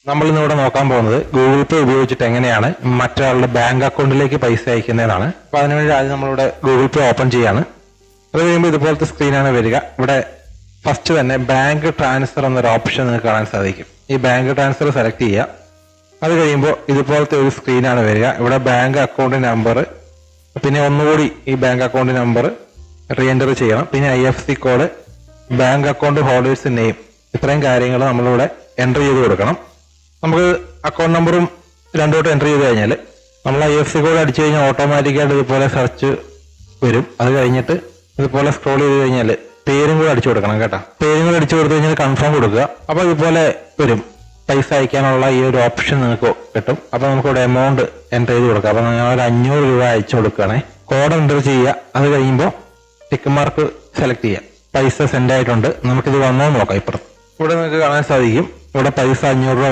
നമ്മൾ ഇന്നിവിടെ നോക്കാൻ പോകുന്നത് ഗൂഗിൾ പേ ഉപയോഗിച്ചിട്ട് എങ്ങനെയാണ് മറ്റൊരാളുടെ ബാങ്ക് അക്കൗണ്ടിലേക്ക് പൈസ അയക്കുന്നതാണ്. അപ്പൊ അതിനുവേണ്ടി ആദ്യം നമ്മളിവിടെ ഗൂഗിൾ പേ ഓപ്പൺ ചെയ്യാണ്. അത് കഴിയുമ്പോൾ ഇതുപോലത്തെ സ്ക്രീനാണ് വരിക. ഇവിടെ ഫസ്റ്റ് തന്നെ ബാങ്ക് ട്രാൻസ്ഫർ എന്നൊരു ഓപ്ഷൻ നിങ്ങൾക്ക് കാണാൻ സാധിക്കും. ഈ ബാങ്ക് ട്രാൻസ്ഫർ സെലക്ട് ചെയ്യുക. അത് കഴിയുമ്പോൾ ഇതുപോലത്തെ ഒരു സ്ക്രീനാണ് വരിക. ഇവിടെ ബാങ്ക് അക്കൗണ്ട് നമ്പർ, പിന്നെ ഒന്നുകൂടി ഈ bank account number re enter ചെയ്യണം. പിന്നെ IFSC code, bank account holders name, ഇത്രയും കാര്യങ്ങൾ നമ്മളിവിടെ എൻ്റർ ചെയ്ത് കൊടുക്കണം. നമുക്ക് അക്കൗണ്ട് നമ്പറും രണ്ടോട്ട് എൻ്റർ ചെയ്ത് കഴിഞ്ഞാൽ നമ്മൾ IFSC കോഡ് അടിച്ചു കഴിഞ്ഞാൽ ഓട്ടോമാറ്റിക്കായിട്ട് ഇതുപോലെ സെർച്ച് വരും. അത് കഴിഞ്ഞിട്ട് ഇതുപോലെ സ്ക്രോൾ ചെയ്ത് കഴിഞ്ഞാൽ പേരും കൂടെ അടിച്ചു കൊടുക്കണം കേട്ടോ. പേരും കൂടെ അടിച്ചു കൊടുത്തു കഴിഞ്ഞാൽ കൺഫേം കൊടുക്കുക. അപ്പോൾ ഇതുപോലെ വരും. പൈസ അയക്കാനുള്ള ഈ ഒരു ഓപ്ഷൻ നിങ്ങൾക്ക് കിട്ടും. അപ്പോൾ നമുക്കിവിടെ എമൗണ്ട് എൻ്റർ ചെയ്ത് കൊടുക്കാം. അപ്പോൾ ഞാൻ ഒരു 500 രൂപ അയച്ചു കൊടുക്കുകയാണേ. കോഡ് എൻ്റർ ചെയ്യുക. അത് കഴിയുമ്പോൾ ടിക്ക് മാർക്ക് സെലക്ട് ചെയ്യുക. പൈസ സെൻഡ് ആയിട്ടുണ്ട്. നമുക്കിത് വന്നോ നോക്കാം. ഇപ്പുറത്ത് ഇവിടെ നിങ്ങൾക്ക് കാണാൻ സാധിക്കും. ഇവിടെ പൈസ 500 രൂപ